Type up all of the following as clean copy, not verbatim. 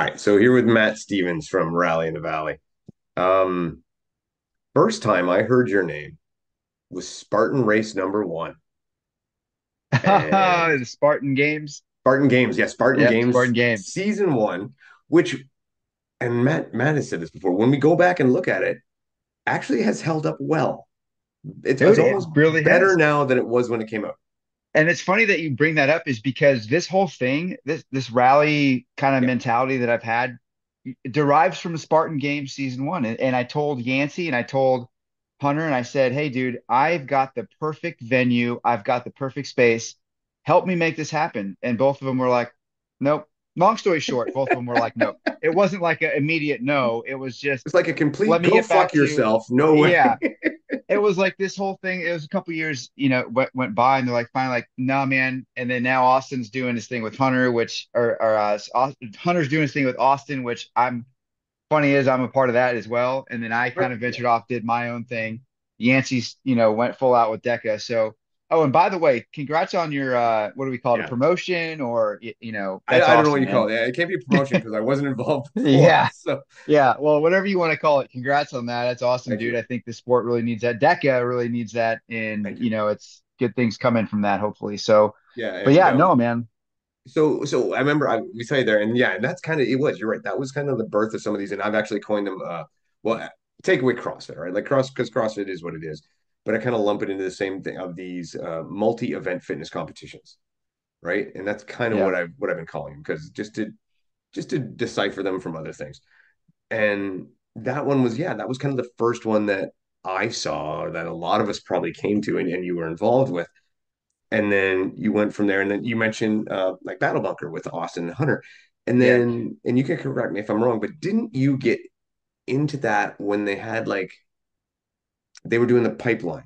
right, so here with Matt Stevens from Rally in the Valley. Um, First time I heard your name was Spartan Race number one, and The Spartan Games. Spartan Games, yeah, Spartan Yep, Games Spartan Games. season one, which and Matt has said this before. When we go back and look at it, actually has held up well. It's Dude, it almost really better has. now than it was when it came out. And it's funny that you bring that up is because this whole thing, this rally kind of Yeah, mentality that I've had derives from Spartan Games season one. And I told Yancey and I told Hunter and I said, "Hey, dude, I've got the perfect venue. I've got the perfect space. Help me make this happen." And both of them were like, "Nope." Long story short, both of them were like, "Nope." It wasn't like an immediate no. It was just, it's like a "Let complete me go get fuck back to you." yourself. No way. Yeah, it was like this whole thing. It was a couple years, went by, and they're like, finally, like, nah, man. And then now Austin's doing his thing with Hunter, Hunter's doing his thing with Austin, which I'm funny is I'm a part of that as well. And then I kind of Yeah, ventured off, did my own thing. Yancey's, went full out with Deca. So, oh, and by the way, congrats on your what do we call it, a yeah. promotion or I, that's I don't know what awesome, you call man. it. It can't be a promotion because I wasn't involved before. Yeah. So Yeah, well, whatever you want to call it, congrats on that. That's awesome, thank dude. you, I think the sport really needs that. DECA really needs that, and thank you. it's good things coming from that, hopefully. So, Yeah, but and yeah, no, man. so I remember we say there, and yeah, and that's kind of it was. You're right. That was kind of the birth of some of these, and I've actually coined them. Well, take away CrossFit, right? Like because CrossFit is what it is, but I kind of lump it into the same thing of these multi-event fitness competitions, right? And that's kind of Yeah, what I've been calling them because just to decipher them from other things. And that one was yeah, that was kind of the first one that I saw or that a lot of us probably came to, and you were involved with and then you went from there and then you mentioned like battle bunker with Austin and Hunter and yeah, then and you can correct me if I'm wrong but didn't you get into that when they had like they were doing the pipeline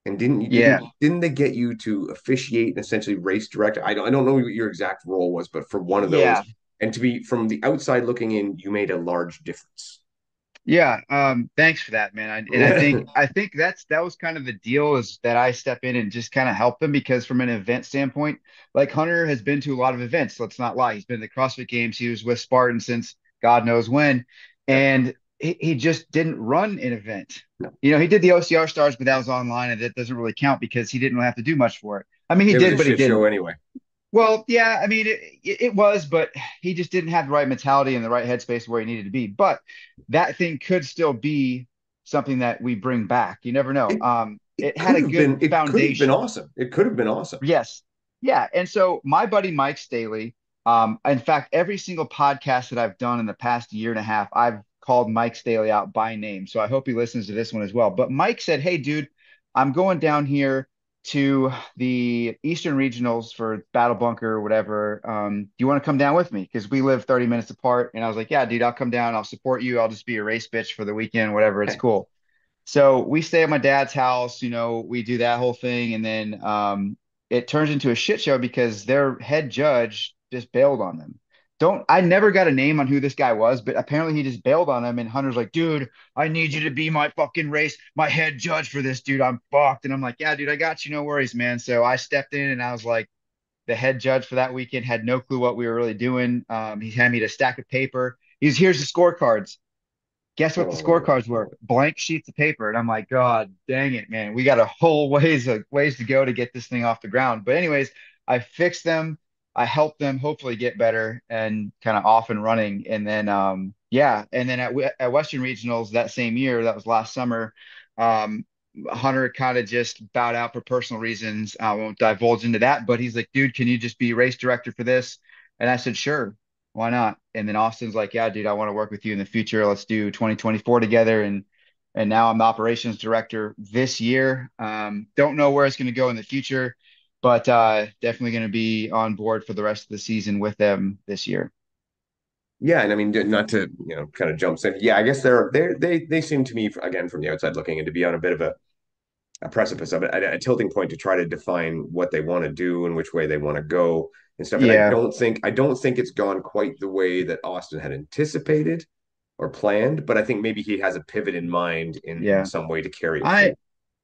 and didn't you yeah, didn't they get you to officiate and essentially race director I don't know what your exact role was but for one of those yeah. and to be from the outside looking in you made a large difference. Yeah, thanks for that, man. And I think that was kind of the deal is that I step in and just kind of help them because from an event standpoint, like Hunter has been to a lot of events. Let's not lie. He's been to the CrossFit Games. He was with Spartan since God knows when, Yeah, and he just didn't run an event. no, He did the OCR stars, but that was online, and that doesn't really count because he didn't really have to do much for it. I mean, he it was a did, but he shit show didn't. anyway. Well, yeah, I mean, it was, but he just didn't have the right mentality and the right headspace where he needed to be. But that thing could still be something that we bring back. You never know. it It had a good it could have been foundation. awesome it could have been awesome. Yes. Yeah. And so my buddy Mike Staley, in fact, every single podcast that I've done in the past year and a half, I've called Mike Staley out by name. So I hope he listens to this one as well. But Mike said, "Hey, dude, I'm going down here to the Eastern Regionals for Battle Bunker or whatever. Do you want to come down with me? Because we live 30 minutes apart." And I was like, "Yeah, dude, I'll come down. I'll support you. I'll just be a race bitch for the weekend, whatever. It's cool." So we stay at my dad's house, we do that whole thing, and then it turns into a shit show because their head judge just bailed on them. Don't I never got a name on who this guy was, but apparently he just bailed on him. And Hunter's like, "Dude, I need you to be my fucking my head judge for this, dude. I'm fucked." And I'm like, "Yeah, dude, I got you, no worries, man." So I stepped in and I was like the head judge for that weekend, had no clue what we were really doing. He handed me a stack of paper. Here's the scorecards. Guess what the Oh, scorecards were? Blank sheets of paper. And I'm like, God dang it, man. We got a whole ways to go to get this thing off the ground. But anyways, I fixed them. I helped them hopefully get better and kind of off and running. And then yeah, and then at Western Regionals that same year, that was last summer, um, Hunter kind of just bowed out for personal reasons. I won't divulge into that, but he's like, "Dude, can you just be race director for this?" And I said, "Sure, why not?" And then Austin's like, "Yeah, dude, I want to work with you in the future. Let's do 2024 together." And now I'm the operations director this year. Don't know where it's going to go in the future, but definitely going to be on board for the rest of the season with them this year. yeah, and I mean, not to kind of jump in. Yeah, I guess they seem to me again from the outside looking in to be on a bit of a precipice of it, a tilting point to try to define what they want to do and which way they want to go and stuff. And Yeah, I don't think it's gone quite the way that Austin had anticipated or planned, but I think maybe he has a pivot in mind in yeah. some way to carry it I through.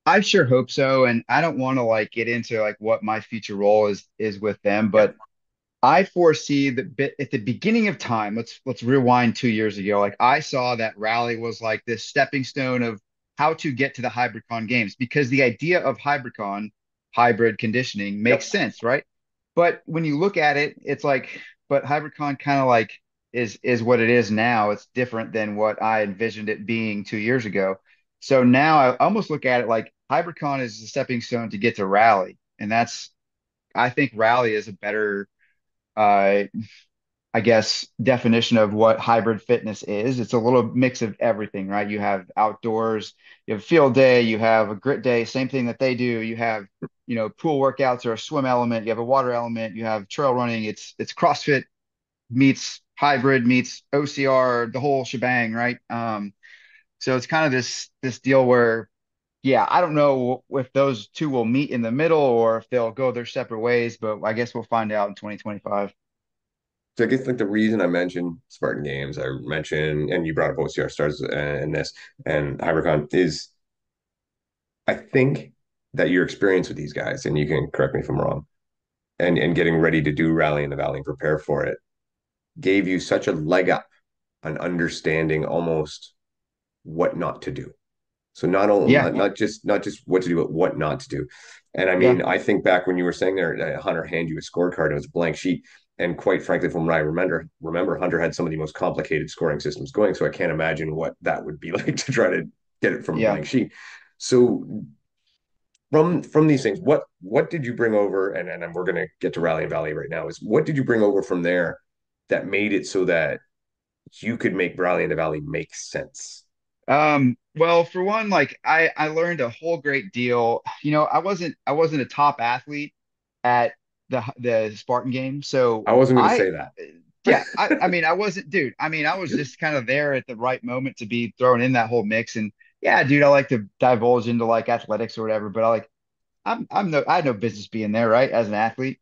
I sure hope so. And I don't want to like get into like what my future role is with them, Yeah, but I foresee that bit at the beginning of time. Let's rewind 2 years ago. Like I saw that rally was like this stepping stone of how to get to the HybridCon games because the idea of HybridCon, hybrid conditioning, makes Yep. sense, right? But when you look at it, it's like, but HybridCon kind of like is what it is now. It's different than what I envisioned it being 2 years ago. So now I almost look at it like HybridCon is a stepping stone to get to Rally, and that's I think Rally is a better uh, I guess, definition of what hybrid fitness is. It's a little mix of everything, right? You have outdoors, you have field day, you have a grit day, same thing that they do. You have, pool workouts or a swim element, you have a water element, you have trail running. It's CrossFit meets hybrid meets OCR, the whole shebang, right? So it's kind of this deal where, yeah, I don't know if those two will meet in the middle or if they'll go their separate ways, but I guess we'll find out in 2025. So I guess like the reason I mentioned Spartan Games, I mentioned, and you brought up OCR stars and this and HyperCon is I think that your experience with these guys, and you can correct me if I'm wrong, and getting ready to do Rally in the Valley and prepare for it, gave you such a leg up on understanding almost what not to do. So not only Yeah, not just what to do, but what not to do. And I yeah, mean, I think back when you were saying there, Hunter handed you a scorecard, and it was a blank sheet. And quite frankly, from what I remember Hunter had some of the most complicated scoring systems going. So I can't imagine what that would be like to try to get it from a yeah. blank sheet. So from these things, what did you bring over? And we're gonna get to Rally and Valley right now. Is what did you bring over from there that made it so that you could make Rally in the Valley make sense? Well, for one, like I learned a whole great deal. I wasn't a top athlete at the Spartan game. So I wasn't going to I say that. yeah, I mean I wasn't dude. I mean, I was just kind of there at the right moment to be thrown in that whole mix. And yeah, dude, I like to divulge into like athletics or whatever, but I had no business being there, right? As an athlete.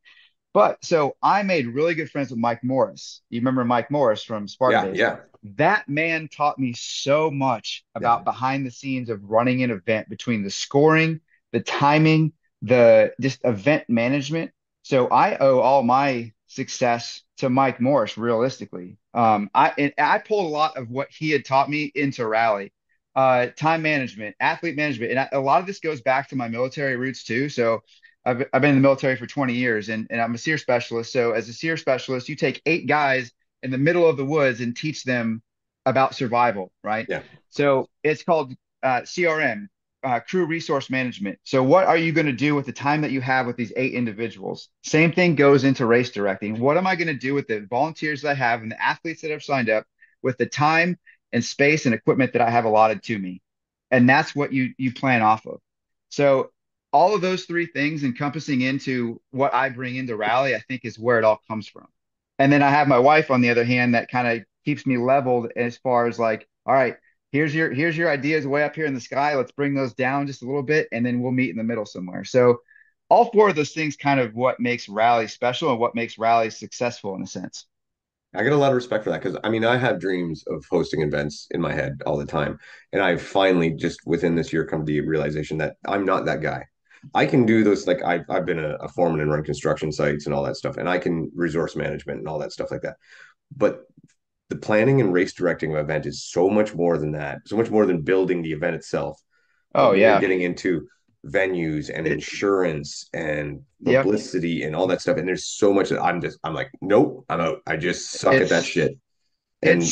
But so I made really good friends with Mike Morris. You remember Mike Morris from Spartan Yeah, days? yeah, That man taught me so much yeah. about behind the scenes of running an event between the scoring, the timing, the just event management. So I owe all my success to Mike Morris, realistically. I pulled a lot of what he had taught me into rally, time management, athlete management, and a lot of this goes back to my military roots too. So I've been in the military for 20 years and I'm a SEER specialist. So as a SEER specialist, you take 8 guys in the middle of the woods and teach them about survival, right? Yeah. So it's called CRM, crew resource management. So what are you going to do with the time that you have with these 8 individuals? Same thing goes into race directing. What am I going to do with the volunteers that I have and the athletes that have signed up with the time and space and equipment that I have allotted to me? And that's what you plan off of. So all of those three things encompassing into what I bring into rally, I think is where it all comes from. And then I have my wife on the other hand that kind of keeps me leveled as far as like, all right, here's your ideas way up here in the sky. Let's bring those down just a little bit and then we'll meet in the middle somewhere. So all four of those things kind of what makes rally special and what makes rally successful in a sense. I get a lot of respect for that because I mean, I have dreams of hosting events in my head all the time. And I've finally just within this year come to the realization that I'm not that guy. I can do those, like I've been a foreman and run construction sites and all that stuff, and I can resource management and all that stuff like that. But the planning and race directing of an event is so much more than that, so much more than building the event itself. But Oh when you're yeah. getting into venues and It, insurance and yep. publicity and all that stuff, and there's so much that I'm like, nope, I'm out. I just suck at that It's shit. And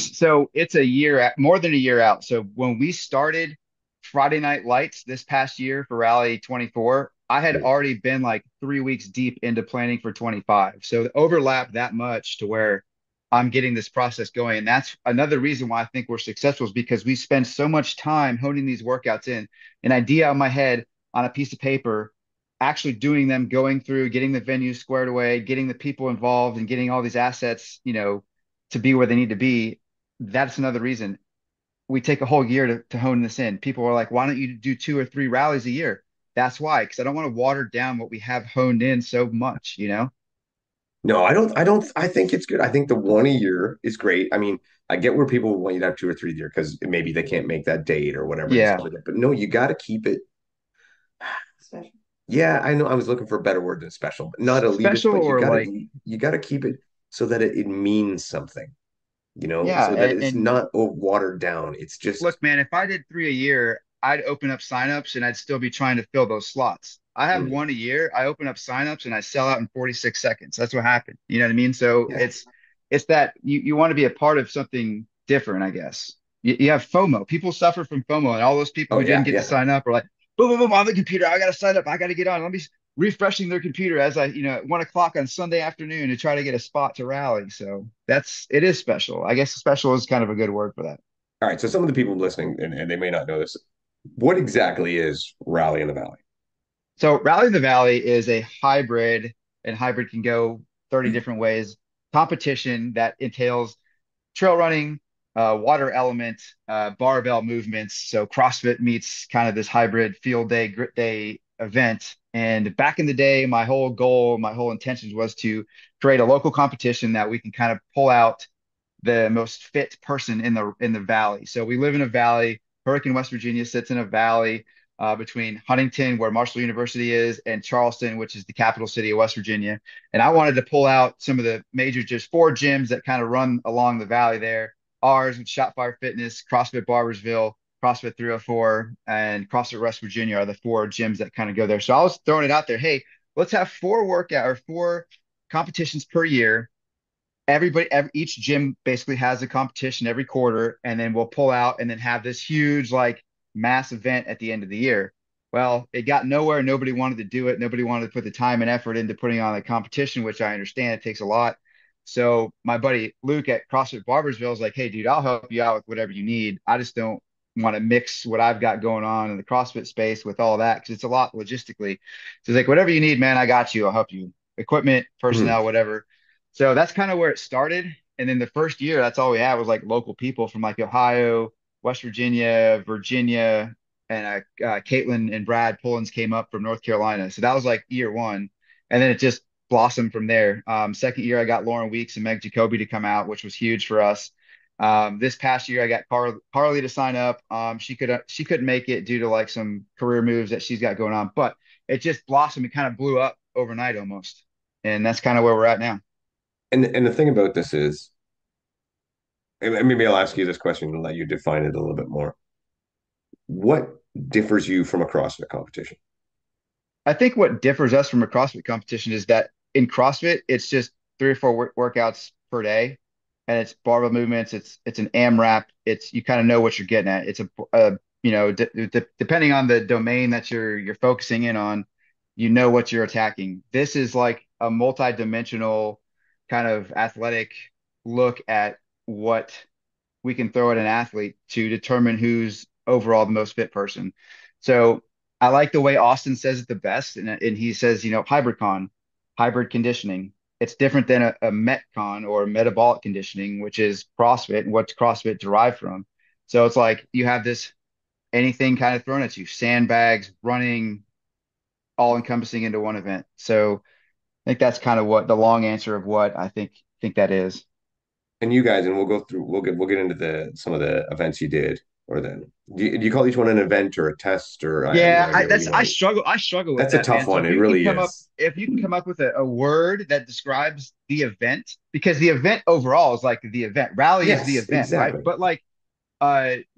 it's a year more than a year out. So when we started Friday Night Lights this past year for Rally 24, I had already been like 3 weeks deep into planning for 25. So the overlap that much to where I'm getting this process going. And that's another reason why I think we're successful is because we spend so much time honing these workouts in, an idea in my head on a piece of paper, actually doing them, going through, getting the venue squared away, getting the people involved and getting all these assets, to be where they need to be. That's another reason we take a whole year to hone this in. People are like, why don't you do 2 or 3 rallies a year? That's why, because I don't want to water down what we have honed in so much. no, I think it's good. I think the one a year is great. I mean, I get where people want you to have two or three a year because maybe they can't make that date or whatever and Yeah. stuff like that. But no, you got to keep it special. Yeah, I know I was looking for a better word than special, but not elitist, Special but or like, you gotta keep it so that it means something, yeah, so that it's and not watered down. It's look, just man, if I did three a year, I'd open up signups and I'd still be trying to fill those slots. I have mm, one a year. I open up signups and I sell out in 46 seconds. That's what happened. You know what I mean? So yeah. it's that you want to be a part of something different, I guess. You have FOMO. People suffer from FOMO, and all those people Oh who didn't yeah, get to yeah. sign up are like, boom, boom, boom, on the computer. I got to sign up. I got to get on. Let me refreshing their computer as at 1 o'clock on Sunday afternoon to try to get a spot to rally. So it is special. I guess special is kind of a good word for that. All right. So some of the people listening, and they may not know this, what exactly is Rally in the Valley? So Rally in the Valley is a hybrid, and hybrid can go 30 different ways. Competition that entails trail running, water element, barbell movements. So CrossFit meets kind of this hybrid field day, grit day event. And back in the day, my whole goal, my whole intentions was to create a local competition that we can kind of pull out the most fit person in the valley. So we live in a valley. Hurricane, West Virginia sits in a valley between Huntington, where Marshall University is, and Charleston, which is the capital city of West Virginia. And I wanted to pull out some of the major, just four gyms that kind of run along the valley there. Ours, with Shotfire Fitness, CrossFit Barbersville, CrossFit 304, and CrossFit West Virginia are the four gyms that kind of go there. So I was throwing it out there. Hey, let's have four competitions per year. Each gym basically has a competition every quarter, and then we'll pull out and then have this huge, like, mass event at the end of the year. Well, it got nowhere. Nobody wanted to do it. Nobody wanted to put the time and effort into putting on a competition, which I understand it takes a lot. So my buddy Luke at CrossFit Barbersville is like, hey, dude, I'll help you out with whatever you need. I just don't want to mix what I've got going on in the CrossFit space with all that because it's a lot logistically. So he's like, whatever you need, man, I got you. I'll help you. Equipment, Hmm. personnel, whatever. So that's kind of where it started. And then the first year, that's all we had was like local people from like Ohio, West Virginia, Virginia, and Caitlin and Brad Pullins came up from North Carolina. So that was like year one. And then it just blossomed from there. Second year, I got Lauren Weeks and Meg Jacoby to come out, which was huge for us. This past year, I got Carly to sign up. She couldn't make it due to like some career moves that she's got going on, but it just blossomed. It kind of blew up overnight almost. And that's kind of where we're at now. And the thing about this is, and maybe I'll ask you this question and let you define it a little bit more. What differs you from a CrossFit competition? I think what differs us from a CrossFit competition is that in CrossFit, it's just three or four workouts per day, and it's barbell movements. It's an AMRAP. It's you kind of know what you're getting at. It's depending on the domain that you're focusing in on, you know what you're attacking. This is like a multi-dimensional kind of athletic look at what we can throw at an athlete to determine who's overall the most fit person. So I like the way Austin says it the best. And he says, hybrid conditioning. It's different than a Metcon or metabolic conditioning, which is CrossFit and what's CrossFit derived from. So it's like you have this anything kind of thrown at you, sandbags, running, all encompassing into one event. So I think that's kind of what the long answer of what I think that is. And you guys, and we'll get into the some of the events you did, or then do you call each one an event or a test, or I have no Yeah, idea what you want to. I struggle with That's a that, tough man. So one. It really is. if you can come up with a word that describes the event, because the event overall is like the event. Rally is the Yes, event, right? exactly. But like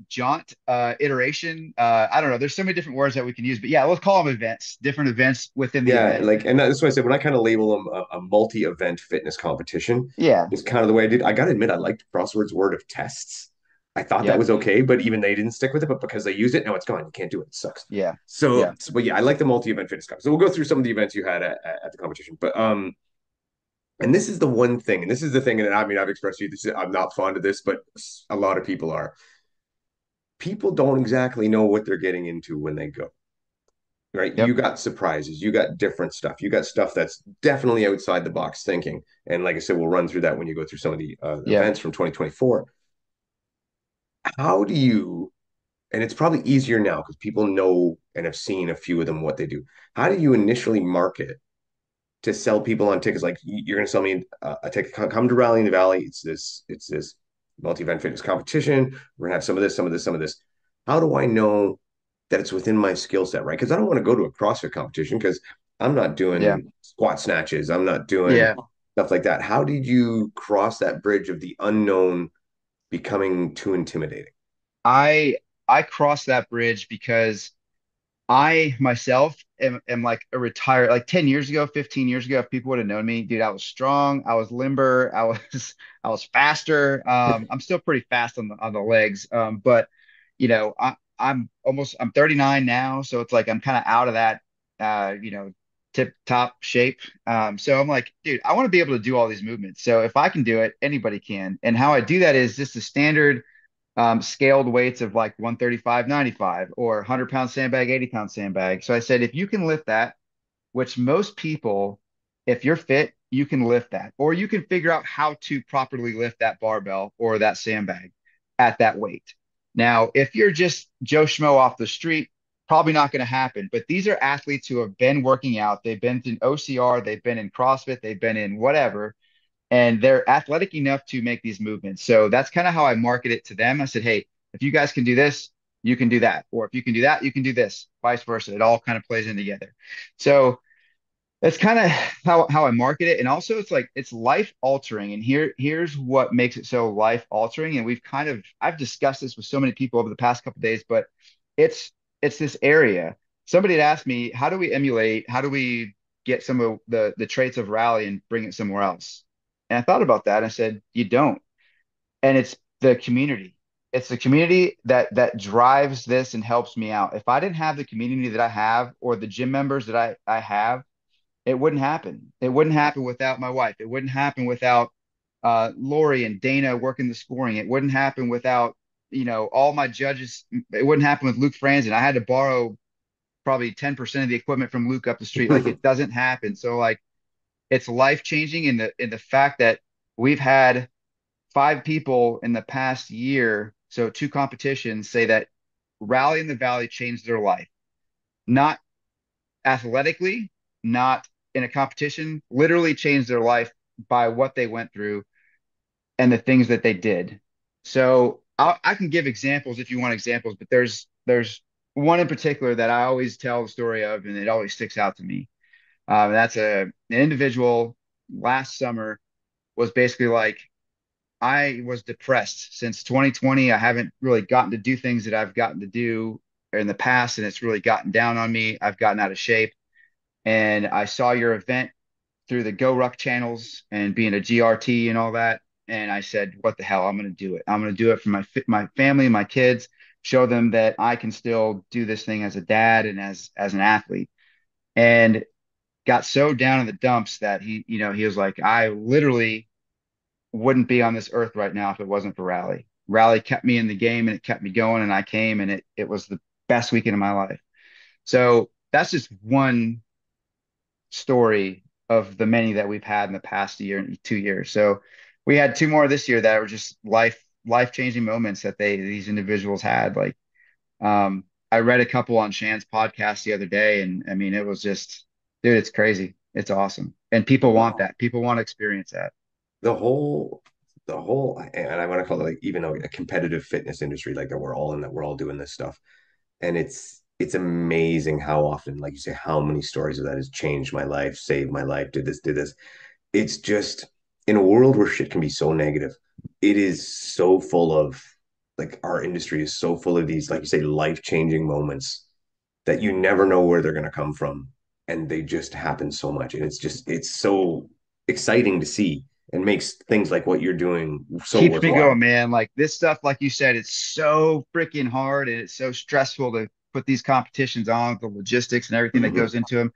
jaunt, iteration, I don't know. There's so many different words that we can use, but yeah, let's call them events, different events within the Yeah, event. like, and that's why I said when I kind of label them a multi-event fitness competition, Yeah. is kind of the way I did. I got to admit, I liked Crossword's word of tests. I thought that Yep. was okay, but even they didn't stick with it. But because they used it, now it's gone. You can't do it. It sucks. Yeah. So, Yeah. but yeah, I like the multi-event fitness cup. So we'll go through some of the events you had at the competition. But and this is the one thing, and this is the thing, and I mean, I've expressed to you this. I'm not fond of this, but a lot of people are. People don't exactly know what they're getting into when they go. Right? You Yep. got surprises, you got different stuff, you got stuff that's definitely outside the box thinking. And like I said, we'll run through that when you go through some of the Yeah. events from 2024. How do you, and it's probably easier now because people know and have seen a few of them what they do. How do you initially market to sell people on tickets? Like you're going to sell me a ticket, come to Rally in the Valley. It's this multi-event fitness competition. We're gonna have some of this, some of this, some of this. How do I know? that it's within my skill set, right? Because I don't want to go to a CrossFit competition because I'm not Yeah. doing squat snatches. I'm not doing Yeah. stuff like that. How did you cross that bridge of the unknown becoming too intimidating? I I crossed that bridge because I myself am like a retired, like 10 years ago, 15 years ago, if people would have known me, dude, I was strong, I was limber, I was faster. I'm still pretty fast on the legs. But I'm 39 now, so it's like I'm kind of out of that tip top shape. So I'm like, dude, I want to be able to do all these movements. So if I can do it, anybody can. And how I do that is just the standard scaled weights of like 135, 95, or 100-pound sandbag, 80-pound sandbag. So I said, if you can lift that, which most people, if you're fit, you can lift that, or you can figure out how to properly lift that barbell or that sandbag at that weight. Now, if you're just Joe Schmo off the street, probably not going to happen. But these are athletes who have been working out. They've been in OCR, they've been in CrossFit, they've been in whatever, and they're athletic enough to make these movements. So that's kind of how I market it to them. I said, hey, if you guys can do this, you can do that. Or if you can do that, you can do this, vice versa. It all kind of plays in together. So that's kind of how I market it. And also it's like it's life altering. And here's what makes it so life altering. And I've discussed this with so many people over the past couple of days, but it's it's this area. Somebody had asked me, how do we get some of the traits of rally and bring it somewhere else? And I thought about that. I said, you don't. And it's the community. It's the community that drives this and helps me out. If I didn't have the community that I have or the gym members that I have, it wouldn't happen. It wouldn't happen without my wife. It wouldn't happen without Lori and Dana working the scoring. It wouldn't happen without, all my judges. It wouldn't happen with Luke Franzen. I had to borrow probably 10% of the equipment from Luke up the street. Like it doesn't happen. So like it's life changing in the fact that we've had five people in the past year, so two competitions, say that Rally in the Valley changed their life. Not athletically, not in a competition, literally changed their life by what they went through and the things that they did. So I can give examples if you want examples, but there's one in particular that I always tell the story of, and it always sticks out to me. That's an individual last summer was basically like, I was depressed since 2020. I haven't really gotten to do things that I've gotten to do in the past, and it's really gotten down on me. I've gotten out of shape. And I saw your event through the Go Ruck channels and being a GRT and all that. And I said, what the hell? I'm going to do it. I'm going to do it for my family and my kids, show them that I can still do this thing as a dad and as an athlete. And got so down in the dumps that he was like, I literally wouldn't be on this earth right now if it wasn't for Rally. Rally kept me in the game and it kept me going, and I came, and it was the best weekend of my life. So that's just one story of the many that we've had in the past year and 2 years. So we had two more this year that were just life changing moments that these individuals had. Like I read a couple on Shan's podcast the other day, and I mean it was just, dude, it's crazy. It's awesome. And people want Wow. that. People want to experience that. The whole, and I want to call it like even a competitive fitness industry, like that we're all in that we're all doing this stuff. And it's amazing how often, like you say, how many stories of that has changed my life, saved my life, did this. It's just in a world where shit can be so negative, it is so full of, like, our industry is so full of these, like you say, life-changing moments that you never know where they're going to come from, and they just happen so much, and it's so exciting to see and makes things like what you're doing so Keeps me worthwhile. going, man. Like this stuff, like you said, it's so freaking hard and it's so stressful to put these competitions on, the logistics and everything that Hmm. goes into them.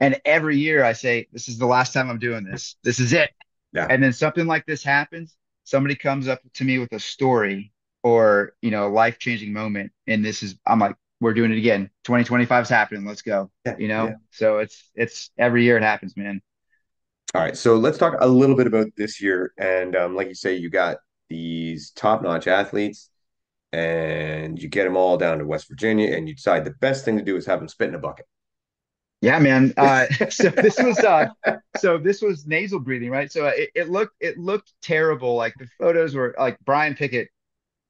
And every year I say, this is the last time I'm doing this. This is it. Yeah. And then something like this happens. Somebody comes up to me with a story or, a life-changing moment. And I'm like, we're doing it again. 2025 is happening. Let's go. Yeah. Yeah. So it's every year it happens, man. All right, so let's talk a little bit about this year. And like you say, you got these top-notch athletes, and you get them all down to West Virginia, and you decide the best thing to do is have them spit in a bucket. Yeah, man. So this was nasal breathing, right? So it looked terrible. Like the photos were like Brian Pickett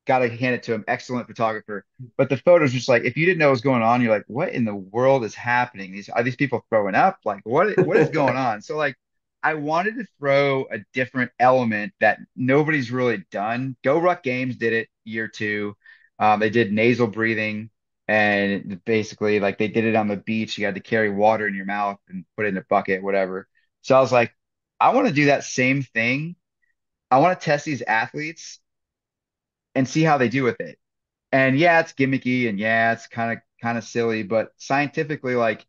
got to hand it to him. Excellent photographer. But the photos just like if you didn't know what was going on, you're like, what in the world is happening? These are these people throwing up? Like what is going on? So like I wanted to throw a different element that nobody's really done. Go Ruck Games did it year two. They did nasal breathing and basically like they did it on the beach. You had to carry water in your mouth and put it in a bucket, whatever. So I was like, I want to do that same thing. I want to test these athletes and see how they do with it. And yeah, it's gimmicky and yeah, it's kind of silly, but scientifically, like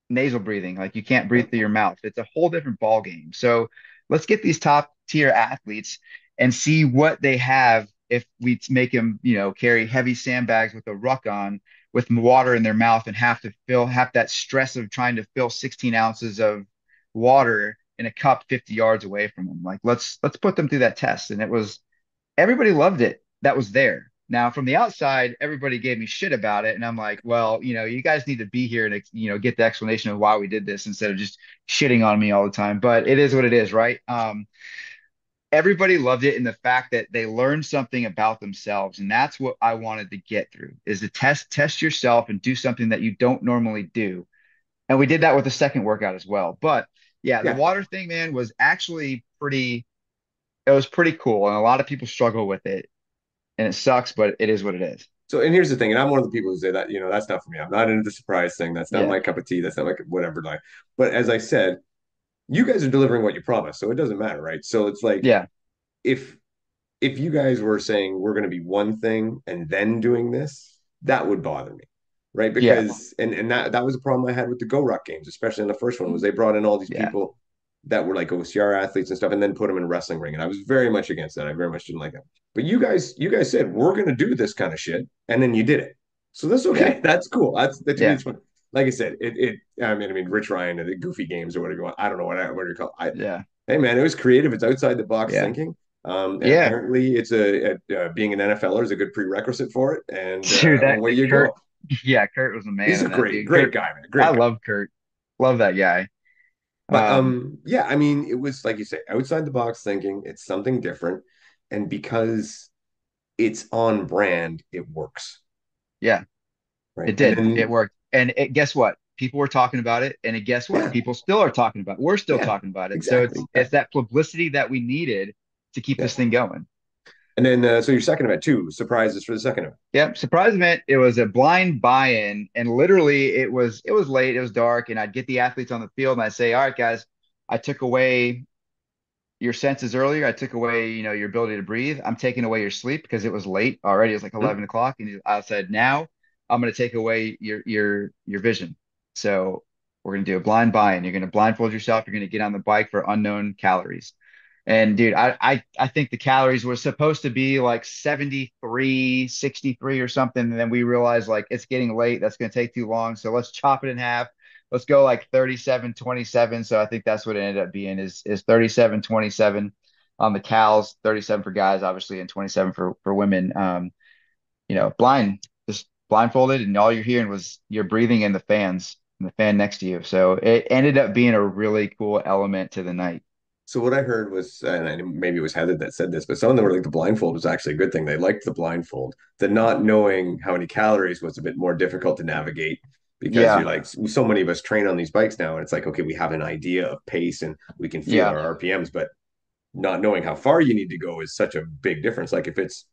nasal breathing, like you can't breathe through your mouth. It's a whole different ball game. So let's get these top tier athletes and see what they have if we make them, carry heavy sandbags with a ruck on with water in their mouth and have that stress of trying to fill 16 ounces of water in a cup 50 yards away from them. Like let's put them through that test. And it was everybody loved it that was there. Now, from the outside, everybody gave me shit about it. And I'm like, well, you guys need to be here and, get the explanation of why we did this instead of just shitting on me all the time. But it is what it is, right? Everybody loved it in the fact that they learned something about themselves. And that's what I wanted to get through is to test yourself and do something that you don't normally do. And we did that with the second workout as well. But yeah, the Yeah. water thing, man, was actually it was pretty cool. And a lot of people struggle with it and it sucks, but it is what it is. So, and here's the thing, and I'm one of the people who say that, that's not for me. I'm not into the surprise thing. That's not Yeah. my cup of tea. That's not like whatever. Like, but as I said, you guys are delivering what you promised, so it doesn't matter, right? So it's like Yeah. if if you guys were saying we're going to be one thing and then doing this, that would bother me, right? Yeah. Because and that was a problem I had with the Go Rock games, especially in the first one, was they brought in all these Yeah. people that were like OCR athletes and stuff, and then put them in a wrestling ring, and I was very much against that. I very much didn't like that. But you guys said we're going to do this kind of shit, and then you did it, so that's Yeah. okay. That's cool. That to me Yeah. is fun. Like I said, I mean, Rich Ryan and the Goofy Games or whatever you want. I don't know what you call it. Yeah. Hey man, it was creative. It's outside the box Yeah. thinking. And Yeah. apparently, being an NFLer is a good prerequisite for it, and Dude, away you Kurt, go. yeah, Kurt was a man He's a in that great, dude. great Kurt, guy, man, I great guy. love Kurt. Love that guy. But Um, yeah, I mean, it was like you say, outside the box thinking. It's something different, and because it's on brand, it works, yeah, right? it And did. It then worked. And guess what? People were talking about it, and guess what? yeah, People still are talking about it. We're still yeah, talking about it. So exactly, it's that publicity that we needed to keep yeah. this thing going. And then so your second event, two surprises for the second event. Yep, surprise event. It was a blind buy-in, and literally it was late, it was dark, and I'd get the athletes on the field and I'd say, "All right, guys, I took away your senses earlier. I took away, your ability to breathe. I'm taking away your sleep because it was late already. It was like Hmm? 11 o'clock, and I said, now I'm going to take away your vision. So we're going to do a blind buy-in. You're going to blindfold yourself. You're going to get on the bike for unknown calories." And dude, I think the calories were supposed to be like 73, 63 or something. And then we realized like it's getting late. That's going to take too long. So let's chop it in half. Let's go like 37, 27. So I think that's what it ended up being is 37, 27 on the cows, 37 for guys, obviously, and 27 for women. Just blindfolded, and all you're hearing was your breathing and the fans and the fan next to you. So it ended up being a really cool element to the night. So what I heard was, maybe it was Heather that said this, but some of them were like the blindfold was actually a good thing. They liked the blindfold. The not knowing how many calories was a bit more difficult to navigate because you're Yeah. like so many of us train on these bikes now, and it's like okay, we have an idea of pace and we can feel Yeah. our RPMs, but not knowing how far you need to go is such a big difference. Like if it's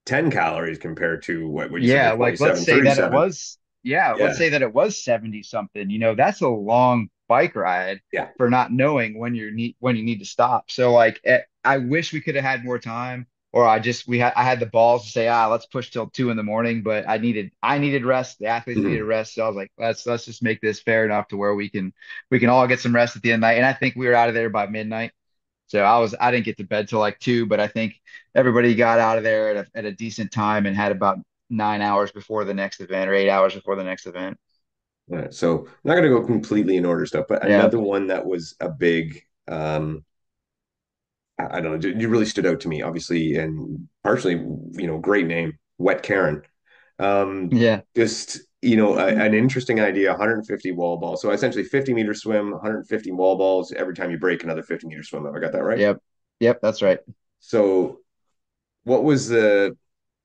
10 calories compared to what you said, the Yeah, like let's 27, say that it 37. was, yeah, let's Yeah, say that it was 70 something. That's a long bike ride yeah. for not knowing when you need to stop. So like I wish we could have had more time, or I had the balls to say, let's push till 2 in the morning, but I needed rest. The athletes needed Mhm. rest. So I was like, let's just make this fair enough to where we can all get some rest at the end of the night. And I think we were out of there by midnight. So I didn't get to bed till like 2, but I think everybody got out of there at a decent time and had about 9 hours before the next event or 8 hours before the next event. All right, so I'm not going to go completely in order stuff, but Yeah. another one that was a big I don't know. You really stood out to me, obviously, and partially, great name, Wet Karen. Yeah. Just, an interesting idea, 150 wall balls. So essentially 50-meter swim, 150 wall balls every time you break another 50-meter swim. Have I got that right? Yep. Yep. That's right. So what was the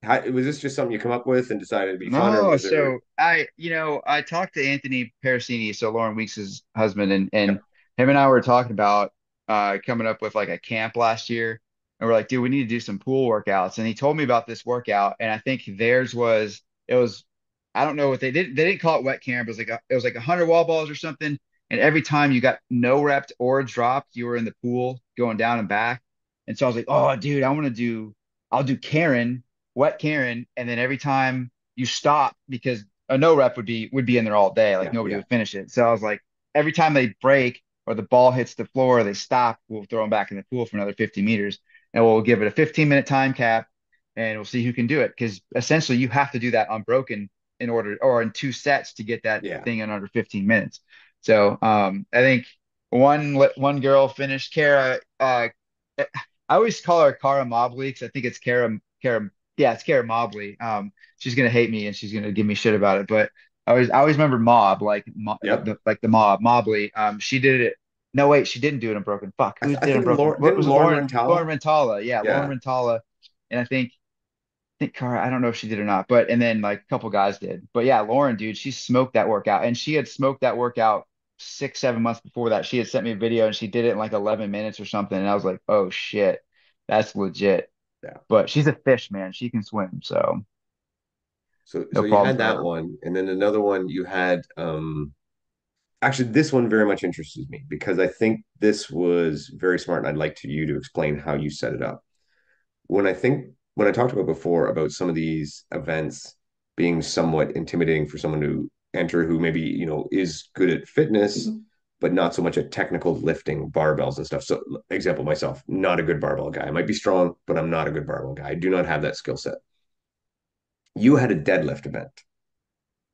how, was this just something you come up with and decided it'd be fun, or No, was there? so I talked to Anthony Parasini, so Lauren Weeks' husband, and Yep. him and I were talking about coming up with like a camp last year, and we're like, dude, we need to do some pool workouts. And he told me about this workout, and I think theirs was it was I don't know what they didn't call it wet camp. It was like 100 wall balls or something, and every time you got no repped or dropped, you were in the pool going down and back. And so I was like, oh, dude, I'll do Karen, wet Karen, and then every time you stop because a no rep would be in there all day. Like Yeah, nobody yeah, would finish it. So I was like, every time they break or the ball hits the floor, they stop. We'll throw them back in the pool for another 50 meters, and we'll give it a 15-minute time cap, and we'll see who can do it. Because essentially, you have to do that unbroken in order or in two sets to get that yeah. thing in under 15 minutes. So I think one girl finished Kara. I always call her Cara Mobley because I think it's Kara. Yeah, it's Kara Mobley. She's gonna hate me and she's gonna give me shit about it. But I always remember Mob Yep. like the Mob Mobley. She did it. No, wait, she didn't do it unbroken. Fuck, who I did think unbroken? Lauren What didn't was it? Lauren Lauren Rentala. Rentala. Yeah, Lauren Yeah. Rentala. And I think Cara. I don't know if she did or not. But and then like a couple guys did. But yeah, Lauren, dude, she smoked that workout, and she had smoked that workout 6, 7 months before that. She had sent me a video, and she did it in like 11 minutes or something. And I was like, oh shit, that's legit. Yeah. But she's a fish, man. She can swim, so So no you problem had for that her. one, and then another one you had. Actually, this one very much interests me because I think this was very smart, and I'd like you to explain how you set it up. When I talked about before about some of these events being somewhat intimidating for someone to enter who maybe, is good at fitness, but not so much at technical lifting barbells and stuff. So, example, myself, not a good barbell guy. I might be strong, but I'm not a good barbell guy. I do not have that skill set. You had a deadlift event.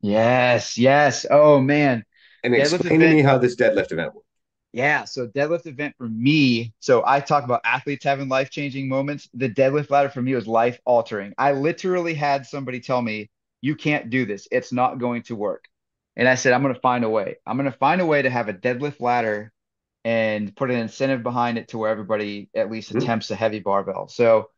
Yes, yes. Oh man. And Deadlift explain to me event. how this deadlift event works. Yeah, so deadlift event for me. So I talk about athletes having life-changing moments. The deadlift ladder for me was life-altering. I literally had somebody tell me, "You can't do this. It's not going to work." And I said, "I'm going to find a way. I'm going to find a way to have a deadlift ladder and put an incentive behind it to where everybody at least Mhm. attempts a heavy barbell." So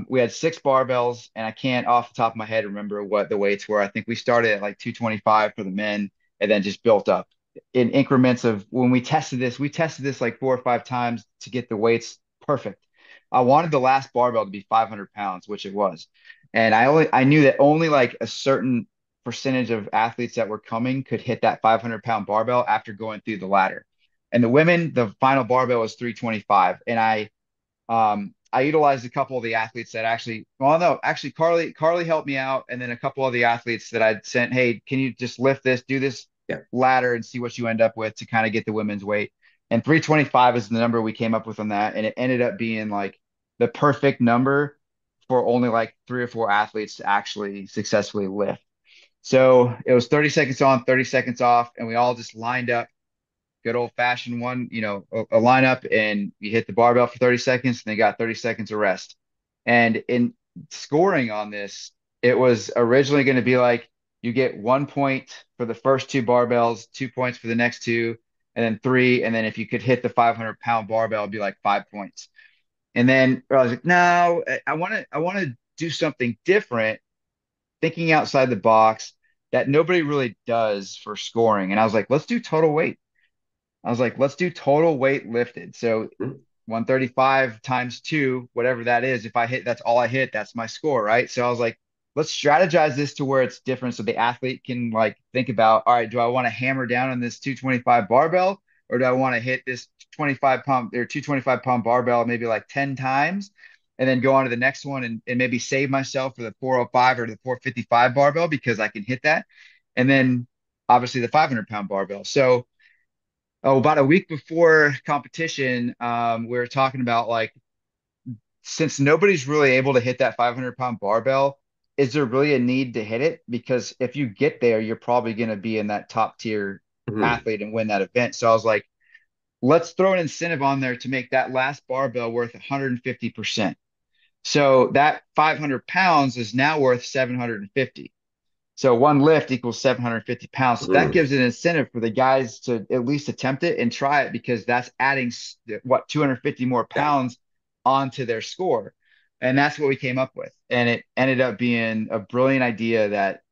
we had 6 barbells, and I can't off the top of my head remember what the weights were. I think we started at like 225 for the men and then just built up in increments of when we tested this like 4 or 5 times to get the weights perfect. I wanted the last barbell to be 500 pounds, which it was. And I knew that only like a certain percentage of athletes that were coming could hit that 500-pound barbell after going through the ladder. And the women, the final barbell was 325. And I utilized a couple of the athletes that actually, well, no, actually Carly helped me out. And then a couple of the athletes that I'd sent, hey, can you just lift this, do this Yeah. ladder and see what you end up with to kind of get the women's weight. And 325 is the number we came up with on that. And it ended up being like the perfect number for only like 3 or 4 athletes to actually successfully lift. So it was 30 seconds on, 30 seconds off, and we all just lined up good old fashioned one, a lineup, and you hit the barbell for 30 seconds and they got 30 seconds of rest. And in scoring on this, it was originally going to be like you get 1 point for the first 2 barbells, 2 points for the next two, and then three. And then if you could hit the 500-pound barbell, it'd be like 5 points. And then I was like, no, I want to do something different, thinking outside the box that nobody really does for scoring. And I was like, let's do total weight. I was like, let's do total weight lifted. So Mhm. 135 times two, whatever that is. If I hit, that's all I hit. That's my score, right? So I was like, let's strategize this to where it's different so the athlete can like think about, all right, do I want to hammer down on this 225 barbell or do I want to hit this 25 pump or 225-pound barbell maybe like 10 times and then go on to the next one and maybe save myself for the 405 or the 455 barbell because I can hit that. And then obviously the 500-pound barbell. So about a week before competition, we were talking about like since nobody's really able to hit that 500-pound barbell, is there really a need to hit it? Because if you get there, you're probably going to be in that top tier Mhm. athlete and win that event. So I was like, let's throw an incentive on there to make that last barbell worth 150%. So that 500 pounds is now worth 750. So one lift equals 750 pounds. So that Mhm. gives an incentive for the guys to at least attempt it and try it because that's adding what 250 more Yeah. pounds onto their score. And that's what we came up with. And it ended up being a brilliant idea that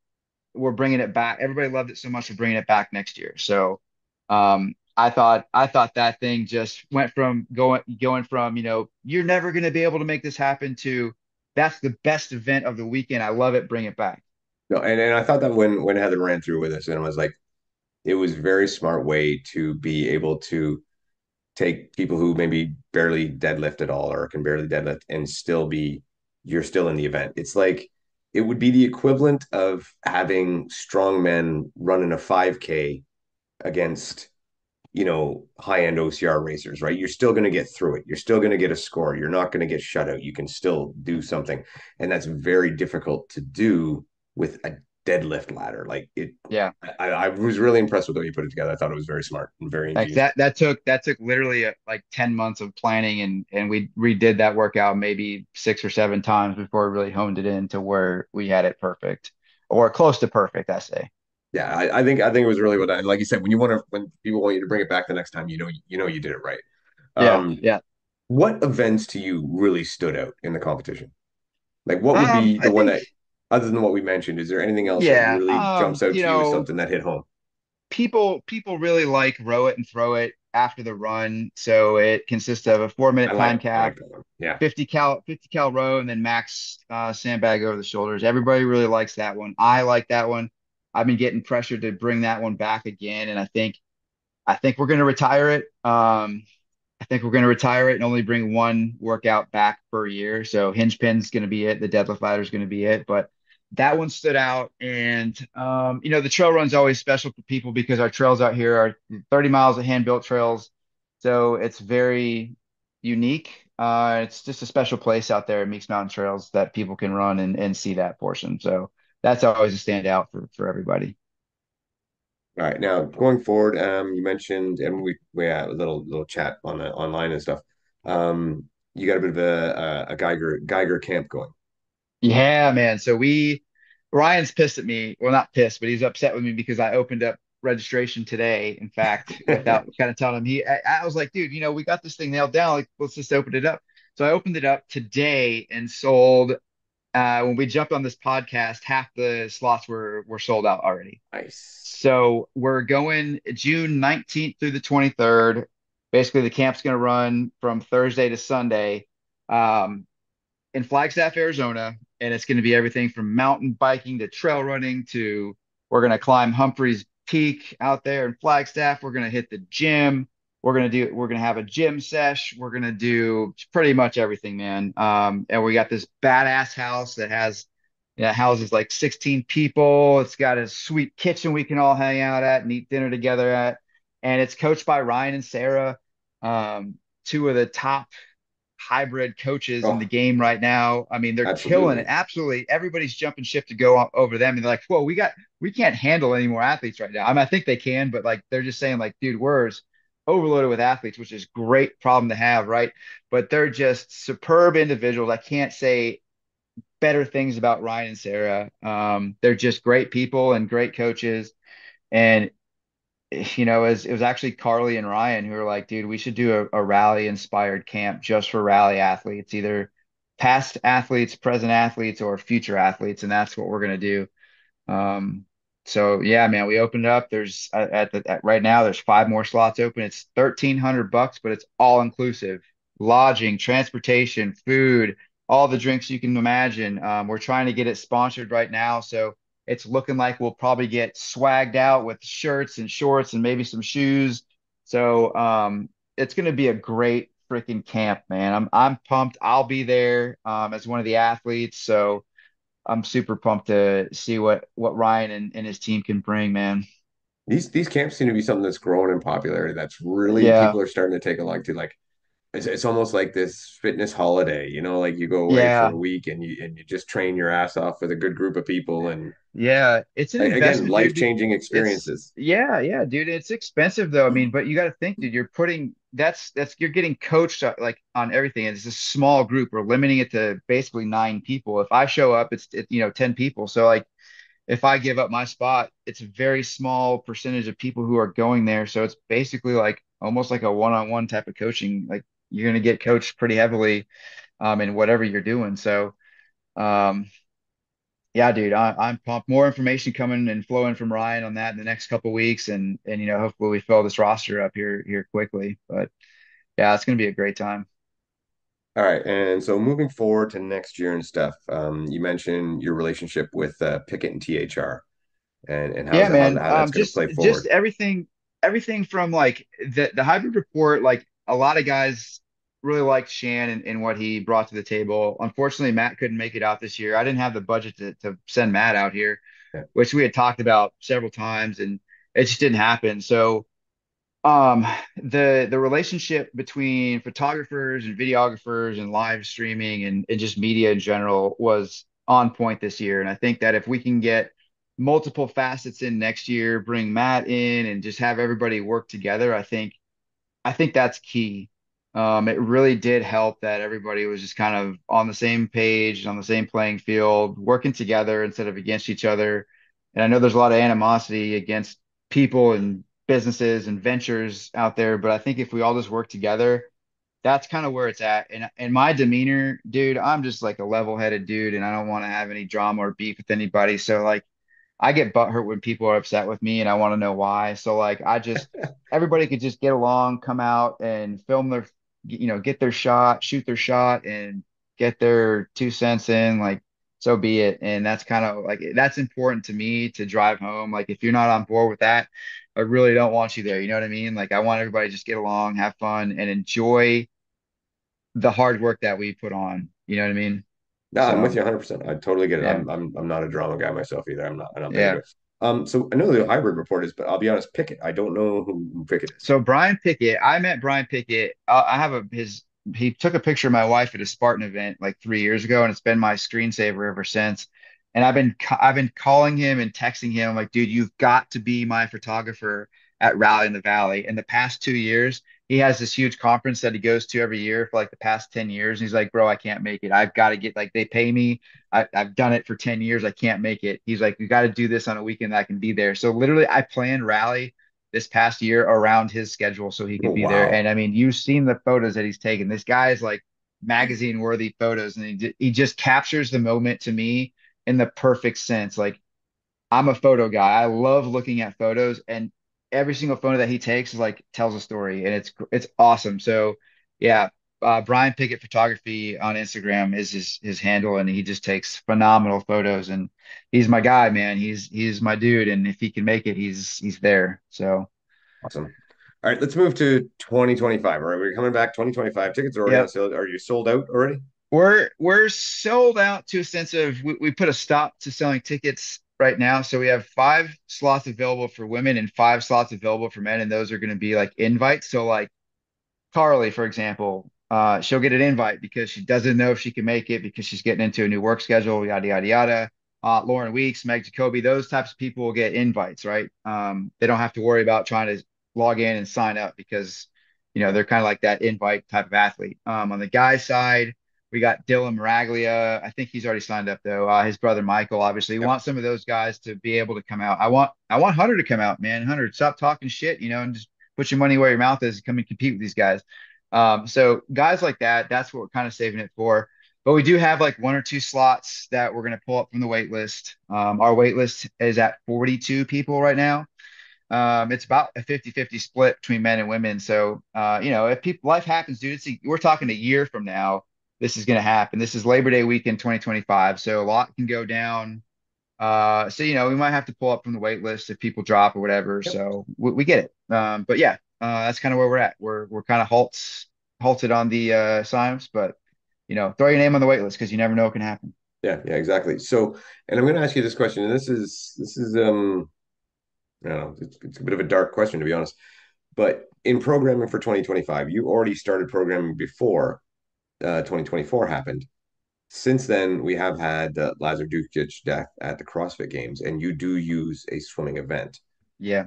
we're bringing it back. Everybody loved it so much, we're bringing it back next year. So I thought that thing just went from going from, you're never going to be able to make this happen to that's the best event of the weekend. I love it. Bring it back. No, and I thought that when Heather ran through with us, and it was like it was a very smart way to be able to take people who maybe barely deadlift at all or can barely deadlift and still be you're still in the event. It's like it would be the equivalent of having strong men running a 5K against high-end OCR racers, right? You're still going to get through it. You're still going to get a score. You're not going to get shut out. You can still do something. And that's very difficult to do with a deadlift ladder. Like it, Yeah. I was really impressed with the way you put it together. I thought it was very smart and very Like ingenious. that took literally like 10 months of planning, and we redid that workout maybe 6 or 7 times before we really honed it in to where we had it perfect or close to perfect, I say. Yeah, I think it was really what I like you said, when people want you to bring it back the next time, you did it right. Yeah, Um, yeah. what events to you really stood out in the competition? Like what would be I the one think that, other than what we mentioned, is there anything else that yeah, really jumps out to you as something that hit home? people really like row it and throw it after the run. So it consists of a 4 minute time I cap, like that one. Yeah. 50 cal row, and then max sandbag over the shoulders. Everybody really likes that one. I like that one. I've been getting pressured to bring that one back again, and I think we're going to retire it. I think we're going to retire it and only bring one workout back per year. So hinge pin's going to be it. The deadlift ladder is going to be it. But that one stood out. And, the trail run's always special for people because our trails out here are 30 miles of hand-built trails. So it's very unique. It's just a special place out there at Meeks Mountain Trails that people can run and see that portion. So that's always a standout for everybody. All right. Now going forward, you mentioned, and we had a little chat on the online and stuff. You got a bit of a Geiger camp going. Yeah, man. So Ryan's pissed at me. Well, not pissed, but he's upset with me because I opened up registration today. In fact, without kind of telling him, I was like, dude, we got this thing nailed down. Like, let's just open it up. So I opened it up today and sold. When we jumped on this podcast, half the slots were sold out already. Nice. So we're going June 19th through the 23rd. Basically, the camp's going to run from Thursday to Sunday. Um, in Flagstaff, Arizona, and it's going to be everything from mountain biking to trail running to we're going to climb Humphreys Peak out there in Flagstaff. We're going to hit the gym. We're going to have a gym sesh. We're going to do pretty much everything, man. And we got this badass house that houses like 16 people. It's got a sweet kitchen we can all hang out at and eat dinner together at. And it's coached by Ryan and Sarah, two of the top hybrid coaches in the Oh, game right now. I mean, they're killing it. absolutely. Absolutely. Everybody's jumping ship to go over them. And they're like, whoa, we can't handle any more athletes right now. I mean, I think they can, but like, they're just saying like, dude, we're overloaded with athletes, which is great problem to have. Right. But they're just superb individuals. I can't say better things about Ryan and Sarah. They're just great people and great coaches. And it was actually Carly and Ryan who were like, dude, we should do a rally inspired camp just for rally athletes, either past athletes, present athletes, or future athletes. And that's what we're going to do. Um, so yeah, man, we opened up. There's right now, there's 5 more slots open. It's $1,300, but it's all inclusive, lodging, transportation, food, all the drinks you can imagine. We're trying to get it sponsored right now, so it's looking like we'll probably get swagged out with shirts and shorts and maybe some shoes. So it's going to be a great freaking camp, man. I'm pumped. I'll be there as one of the athletes. So. I'm super pumped to see what Ryan and his team can bring, man. These camps seem to be something that's growing in popularity. That's really Yeah, people are starting to take a like to like. It's almost like this fitness holiday, like you go away for yeah, a week and you just train your ass off with a good group of people and yeah. It's an again, investment, dude. life-changing It's experiences. yeah, yeah, dude. It's expensive though. I mean, but you got to think, dude. You're putting that's you're getting coached like on everything. It's a small group. We're limiting it to basically 9 people. If I show up, it's 10 people. So like if I give up my spot, it's a very small percentage of people who are going there. So it's basically like almost like a one-on-one type of coaching. Like you're going to get coached pretty heavily. in whatever you're doing. So, um, yeah, dude, I'm pumped. More information coming and flowing from Ryan on that in the next couple weeks, and hopefully we fill this roster up here quickly. But yeah, it's gonna be a great time. All right, and so moving forward to next year and stuff, you mentioned your relationship with Pickett and THR, and Yeah, how man. that's going to Just play just forward. everything from like the hybrid report. Like a lot of guys really liked Shan and what he brought to the table. Unfortunately, Matt couldn't make it out this year. I didn't have the budget to send Matt out here, Yeah, which we had talked about several times, and it just didn't happen. So um, the relationship between photographers and videographers and live streaming and just media in general was on point this year. And I think that if we can get multiple facets in next year, bring Matt in and just have everybody work together, I think that's key. It really did help that everybody was just kind of on the same page, on the same playing field, working together instead of against each other. And I know there's a lot of animosity against people and businesses and ventures out there, but I think if we all just work together, that's kind of where it's at. And my demeanor, dude, I'm just like a level-headed dude, and I don't want to have any drama or beef with anybody. So like I get butthurt when people are upset with me and I want to know why. So like I just everybody could just get along, come out and film their get their shot, shoot their shot and get their 2 cents in, like so be it. And that's kind of like that's important to me to drive home. Like if you're not on board with that, I really don't want you there. You know what I mean? Like I want everybody to just get along, have fun and enjoy the hard work that we put on. You know what I mean? no, I'm with So, you 100%. I totally get it. yeah. I'm not a drama guy myself either. I'm not big into Yeah. it. So I know the hybrid report is, but I'll be honest, Pickett. I don't know who Pickett is. So Brian Pickett, I met Brian Pickett. I have a his he took a picture of my wife at a Spartan event like 3 years ago, and it's been my screensaver ever since. And I've been calling him and texting him. I'm like, dude, you've got to be my photographer at Rally in the Valley. In the past 2 years, he has this huge conference that he goes to every year for like the past 10 years. And he's like, bro, I can't make it. I've got to get like they pay me. I've done it for 10 years. I can't make it. He's like, you got to do this on a weekend that I can be there. So literally, I planned Rally this past year around his schedule so he Oh, could be there. And wow. I mean, you've seen the photos that he's taken. This guy is like magazine worthy photos, and he just captures the moment to me in the perfect sense. Like I'm a photo guy. I love looking at photos, and every single photo that he takes is like tells a story, and it's awesome. So yeah, Brian Pickett Photography on Instagram is his handle, and he just takes phenomenal photos. And he's my guy, man. He's my dude, and if he can make it, he's there. So Awesome. All right, let's move to 2025. All right, we're coming back 2025. Tickets are already on yep. sale. Are you sold out already? We're sold out to a sense of we put a stop to selling tickets right now. So we have 5 slots available for women and 5 slots available for men, and those are going to be like invites. So like Carly, for example, she'll get an invite because she doesn't know if she can make it because she's getting into a new work schedule, yada yada yada. Lauren Weeks, Meg Jacoby, those types of people will get invites, right? They don't have to worry about trying to log in and sign up because they're kind of like that invite type of athlete. On the guys' side, we got Dylan Miraglia. I think he's already signed up though. His brother Michael, obviously, we Yep. want some of those guys to be able to come out. I want Hunter to come out, man. Hunter, stop talking shit, and just put your money where your mouth is. Come and compete with these guys. So guys like that, that's what we're kind of saving it for. But we do have like 1 or 2 slots that we're going to pull up from the wait list. Our wait list is at 42 people right now. It's about a 50-50 split between men and women. So, if people life happens, dude, we're talking a year from now. This is going to happen. This is Labor Day weekend 2025. So a lot can go down. So we might have to pull up from the wait list if people drop or whatever. Yep. So we get it. But yeah, that's kind of where we're at. We're kind of halted on the signs, but throw your name on the wait list because you never know what can happen. Yeah, yeah, exactly. So, and I'm going to ask you this question, and this is I don't know, it's a bit of a dark question to be honest. But in programming for 2025, you already started programming before 2024 happened. Since then, we have had Lazar Dukic death at the CrossFit Games, and you do use a swimming event. Yeah.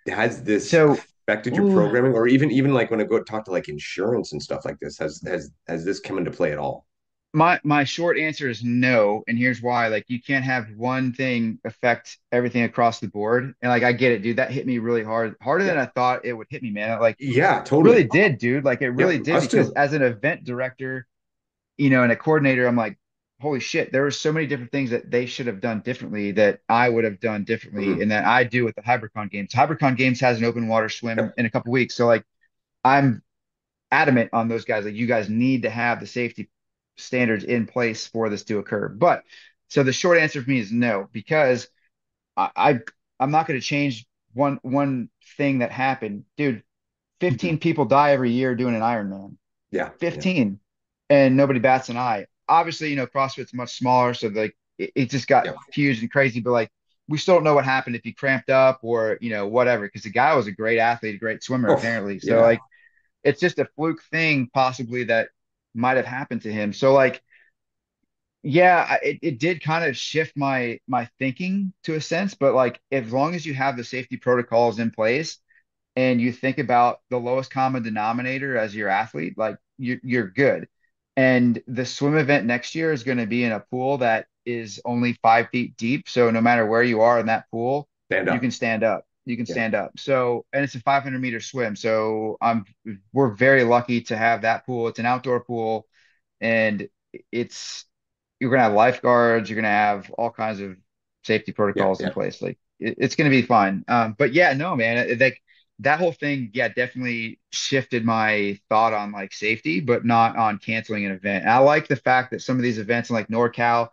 Has this So, affected your ooh, programming, or even like when I go talk to like insurance and stuff like this? Has this come into play at all? my short answer is no, and here's why. Like, you can't have one thing affect everything across the board. And like, I get it, dude. That hit me really hard, harder than Yeah, I thought it would hit me, man. Like, yeah, really totally. did, dude. Like, it really Yep, did us because too. as an event director. and a coordinator, I'm like, holy shit, there were so many different things that they should have done differently that I would have done differently Mhm. and that I do with the Hypercon games. Hypercon games has an open water swim Yep. in a couple weeks. So like I'm adamant on those guys. Like you guys need to have the safety standards in place for this to occur. But so the short answer for me is no, because I I'm not going to change one thing that happened. Dude, Mhm. 15 people die every year doing an Ironman. Yeah. Yeah. 15 and nobody bats an eye. Obviously, CrossFit's much smaller, so like it just got Yep. huge and crazy, but like we still don't know what happened if he cramped up or whatever, because the guy was a great athlete, a great swimmer Oh, apparently. So yeah. like it's just a fluke thing possibly that might have happened to him. So like yeah, it did kind of shift my thinking to a sense, but like as long as you have the safety protocols in place and you think about the lowest common denominator as your athlete, like you're good. And the swim event next year is going to be in a pool that is only 5 feet deep. So no matter where you are in that pool, Stand you up. can stand up. You can Yeah. stand up. So, and it's a 500-meter swim. So we're very lucky to have that pool. It's an outdoor pool and it's you're gonna have lifeguards, you're gonna have all kinds of safety Yeah. protocols in Yeah. place. Like it's gonna be fun. But yeah, no, man, like that whole thing, yeah, definitely shifted my thought on like safety, but not on canceling an event. And I like the fact that some of these events in like NorCal,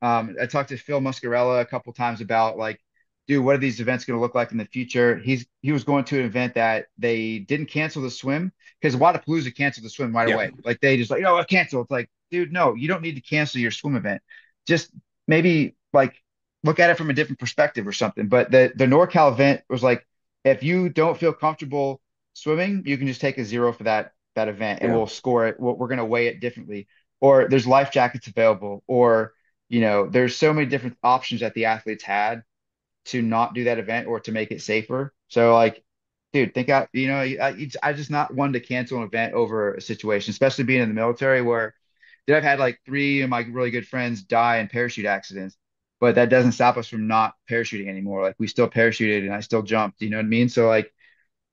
I talked to Phil Muscarella a couple times about like, dude, what are these events going to look like in the future? He was going to an event that they didn't cancel the swim because Wadapalooza canceled the swim right Yeah. away. Like they just like, I cancel. It's like, dude, no, you don't need to cancel your swim event. Just maybe like look at it from a different perspective or something. But the NorCal event was like, if you don't feel comfortable swimming, you can just take a zero for that event and Yeah. we'll score it. We're going to weigh it differently. Or there's life jackets available, or there's so many different options that the athletes had to not do that event or to make it safer. So like, dude, think out, I just not one to cancel an event over a situation, especially being in the military where dude, I've had like three of my really good friends die in parachute accidents, but that doesn't stop us from not parachuting anymore. Like we still parachuted and I still jumped, you know what I mean? So like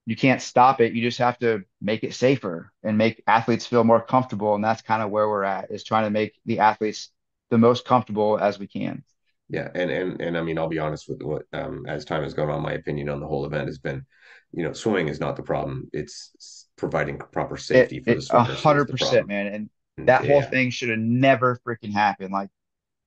you can't stop it. You just have to make it safer and make athletes feel more comfortable. And that's kind of where we're at, is trying to make the athletes the most comfortable as we can. Yeah, and I mean, I'll be honest with what as time has gone on, my opinion on the whole event has been, swimming is not the problem. It's providing proper It safety for the it a swimmers is hundred the percent, problem. man. And And that whole yeah, thing should have never freaking happened. Like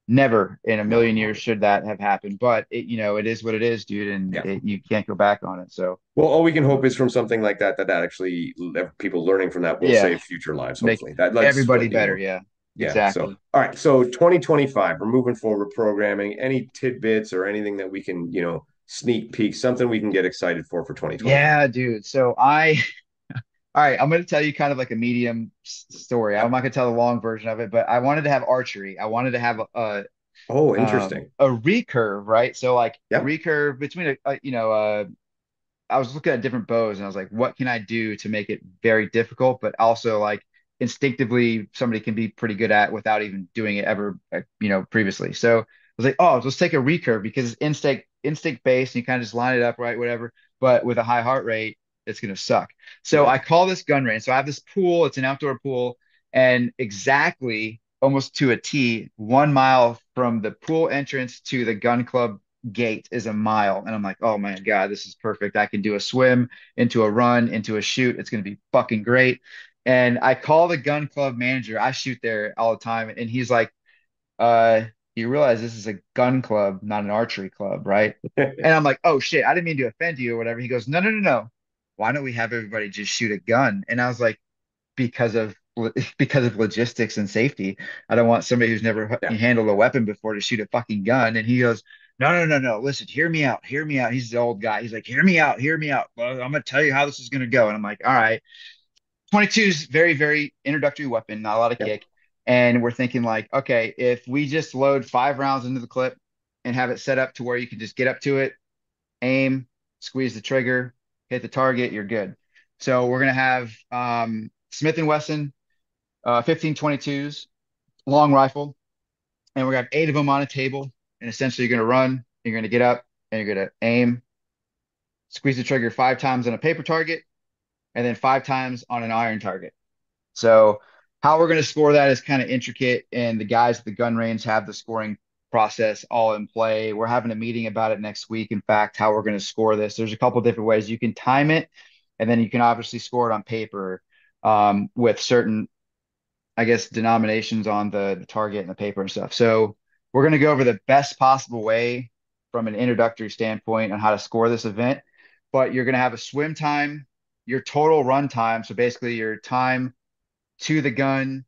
never in a no, million years should that have happened. But it is what it is, dude, and yeah. you can't go back on it. So, Well, all we can hope um, is from something like that actually people learning from that will yeah, save future lives. make Hopefully, that's everybody what better. Yeah, Yeah. So, exactly. all right. So 2025, we're moving forward programming. Any tidbits or anything that we can, sneak peek, something we can get excited for 2025. Yeah, dude. So all right, I'm going to tell you kind of like a medium story. I'm Yep. not going to tell the long version of it, but I wanted to have archery. I wanted to have Oh, interesting. a recurve, right? So like Yep. recurve between I was looking at different bows and I was like, what can I do to make it very difficult, but also like instinctively somebody can be pretty good at without even doing it ever, previously. So I was like, oh, let's take a recurve because it's instinct based and you kind of just line it up, right? Whatever. But with a high heart rate, it's going to suck. So Yeah. I call this gun range. So I have this pool, it's an outdoor pool, and exactly almost to a T, 1 mile from the pool entrance to the gun club gate is a mile. And I'm like, oh my God, this is perfect. I can do a swim into a run, into a shoot. It's going to be fucking great. And I call the gun club manager. I shoot there all the time. And he's like, uh, you realize this is a gun club, not an archery club, right? And I'm like, oh shit, I didn't mean to offend you or whatever. He goes, no, no, no, no. Why don't we have everybody just shoot a gun? And I was like, because of because of logistics and safety. I don't want somebody who's never Yeah. handled a weapon before to shoot a fucking gun. And he goes, no, no, no, no. Listen, hear me out. Hear me out. He's the old guy. He's like, hear me out. Hear me out. Well, I'm gonna tell you how this is gonna go. And I'm like, all right. 22 is very, very introductory weapon, not a lot of Yep. kick. And we're thinking like, okay, if we just load 5 rounds into the clip and have it set up to where you can just get up to it, aim, squeeze the trigger, hit the target, you're good. So we're gonna have Smith and Wesson 1522s, long rifle, and we're gonna have 8 of them on a table. And essentially, you're gonna run, you're gonna get up, and you're gonna aim, squeeze the trigger 5 times on a paper target, and then 5 times on an iron target. So How we're going to score that is kind of intricate, and the guys at the gun range have the scoring process all in play. We're having a meeting about it next week. In fact, how we're going to score this. There's a couple different ways you can time it, and then you can obviously score it on paper with certain, I guess, denominations on the target and the paper and stuff. So we're going to go over the best possible way from an introductory standpoint on how to score this event. But you're going to have a swim time, your total run time. So basically, your time to the gun,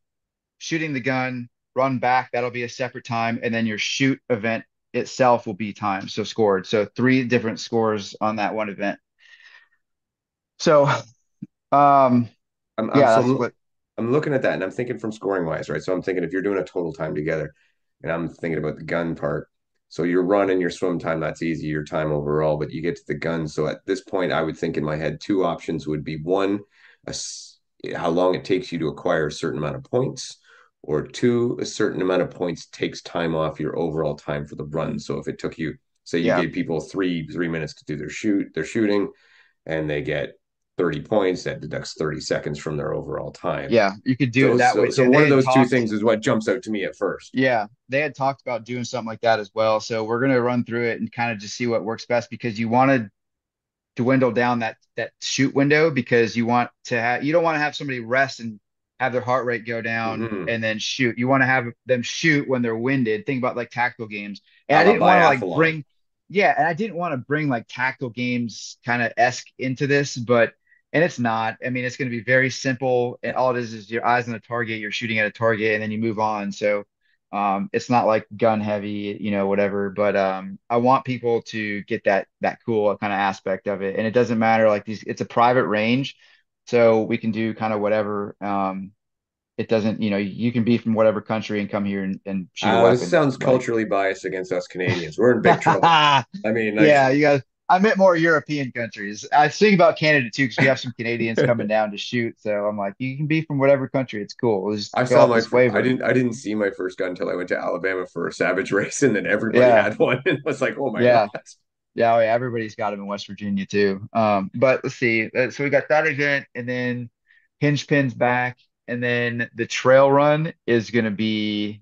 shooting the gun, run back, that'll be a separate time. And then your shoot event itself will be timed, so scored. So three different scores on that one event. So, um, I'm yeah, so that's what, I'm looking at that and I'm thinking from scoring wise, right? So I'm thinking if you're doing a total time together, and I'm thinking about the gun part. So your run and your swim time, that's easy, your time overall, but you get to the gun. So at this point, I would think in my head, two options would be one, a, how long it takes you to acquire a certain amount of points, or two, a certain amount of points takes time off your overall time for the run. So if it took you, say you yeah, gave people three minutes to do their shooting, and they get 30 points, that deducts 30 seconds from their overall time. yeah, you could do it So that way so too. so And one they of had those two talked, things is what jumps out to me at first. yeah, they had talked about doing something like that as well. So we're going to run through it and kind of just see what works best because you want to dwindle down that shoot window because you don't want to have somebody rest and have their heart rate go down Mm-hmm. and then shoot. You want to have them shoot when they're winded. Think about like tactical games. And A I la didn't want to like biathlon. bring yeah, and I didn't want to bring like tactical games kind of esque into this, but and it's not. I mean, it's going to be very simple, and Yeah. all it is your eyes on a target, you're shooting at a target, and then you move on. So it's not like gun heavy, whatever. But I want people to get that cool kind of aspect of it. And it doesn't matter like these, it's a private range, so we can do kind of whatever. It doesn't, you can be from whatever country and come here and shoot a This weapon. sounds Like, culturally biased against us Canadians. We're in big trouble. yeah, I mean, like, you guys. I meant more European countries. I was thinking about Canada too, because we have some Canadians coming down to shoot. So I'm like, you can be from whatever country. It's cool. Just I fill saw out this I waiver. didn't see my first gun until I went to Alabama for a Savage race, and then everybody Yeah, had one, and was like, oh my god. yeah. Yeah, oh yeah, everybody's got them in West Virginia too. But let's see. So we got that event, and then Hinge Pin's back, and then the trail run is going to be.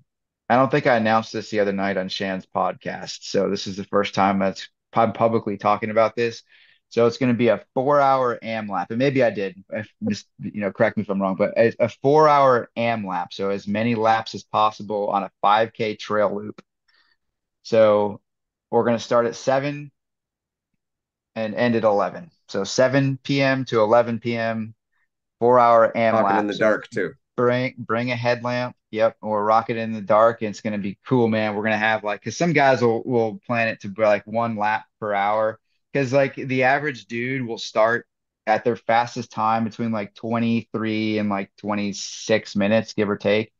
I don't think I announced this the other night on Shan's podcast, so this is the first time that's I'm publicly talking about this. So it's going to be a 4 hour AM lap, and maybe I did. Just correct me if I'm wrong, but a 4 hour AM lap, so as many laps as possible on a 5K trail loop. So we're going to start at 7 and end at 11. So 7 p.m. to 11 p.m., 4 hour AM Talking in lap. the So dark too. bring a headlamp. Yep. Or rock it in the dark. And it's going to be cool, man. We're going to have like, because some guys will plan it to be like one lap per hour. Because like the average dude will start at their fastest time between like 23 and like 26 minutes, give or take.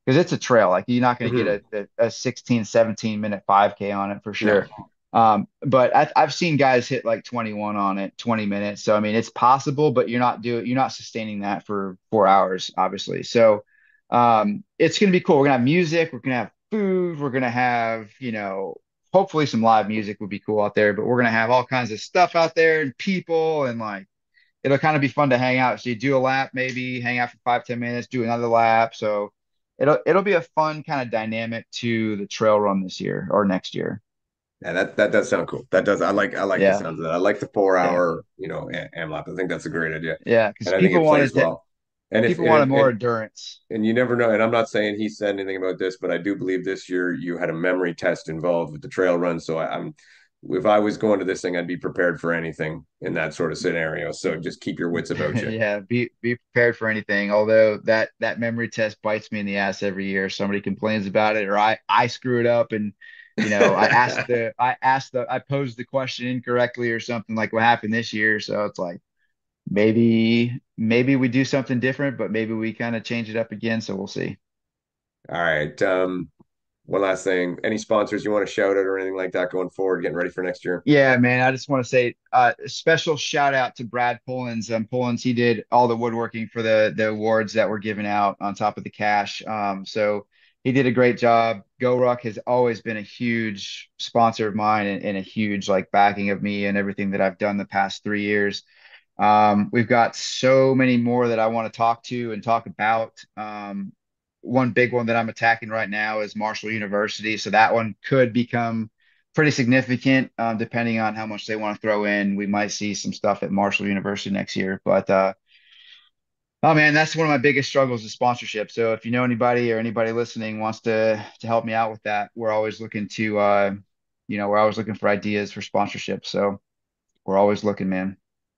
Because it's a trail. Like you're not going to Hmm. get a 16, 17-minute 5K on it for No. sure. But I've seen guys hit like 21 on it, 20 minutes. So I mean, it's possible, but you're not sustaining that for 4 hours, obviously. So it's gonna be cool. We're gonna have music, we're gonna have food, we're gonna have, hopefully some live music would be cool out there, but we're gonna have all kinds of stuff out there and people and like it'll kind of be fun to hang out. So you do a lap, maybe hang out for 5, 10 minutes, do another lap. So it'll be a fun kind of dynamic to the trail run this year or next year. Yeah, that does sound cool. That does I like the Yeah. sounds of that. I like the four Yeah. hour, AMLAP. I think that's a great idea. Yeah, because And I think it plays well. And if people wanted more and endurance. and you never know, and I'm not saying he said anything about this, but I do believe this year you had a memory test involved with the trail run. So I'm if I was going to this thing, I'd be prepared for anything in that sort of scenario. So just keep your wits about you. Yeah, be prepared for anything. Although that memory test bites me in the ass every year. Somebody complains about it, or I screw it up, and I posed the question incorrectly or something like what happened this year. So it's like maybe we do something different, but maybe we kind of change it up again. So we'll see. All right. One last thing. Any sponsors you want to shout out or anything like that going forward, getting ready for next year? Yeah, man. I just want to say a special shout out to Brad Pullins. Pullins, he did all the woodworking for the awards that were given out on top of the cash. So he did a great job. GoRuck has always been a huge sponsor of mine and a huge like backing of me and everything that I've done the past 3 years. We've got so many more that I want to talk to and talk about. One big one that I'm attacking right now is Marshall University. So that one could become pretty significant, depending on how much they want to throw in. We might see some stuff at Marshall University next year. But oh man, that's one of my biggest struggles is sponsorship. So if you know anybody or anybody listening wants to help me out with that, we're always looking to we're always looking for ideas for sponsorship. So we're always looking, man.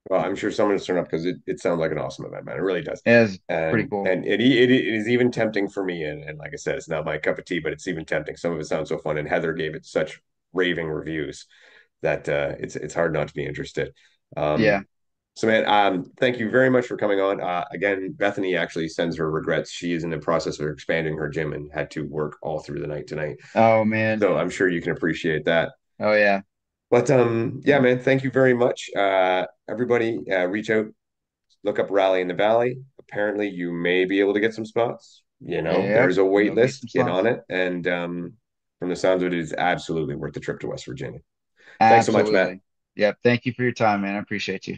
Well, I'm sure someone will turn up because it sounds like an awesome event, man. It really does. It is pretty cool. And it is even tempting for me. And like I said, it's not my cup of tea, but it's even tempting. Some of it sounds so fun. And Heather gave it such raving reviews that it's hard not to be interested. Yeah. So man, thank you very much for coming on. Again, Bethany actually sends her regrets. She is in the process of expanding her gym and had to work all through the night tonight. Oh man. So I'm sure you can appreciate that. Oh yeah. But yeah, man, thank you very much. Everybody, reach out, look up Rally in the Valley. Apparently, you may be able to get some spots. You know, Yep. there's a wait There'll be some list. Get on slots. it. And from the sounds of it, it is absolutely worth the trip to West Virginia. Thanks so much, Matt. Absolutely. Yep. Thank you for your time, man. I appreciate you.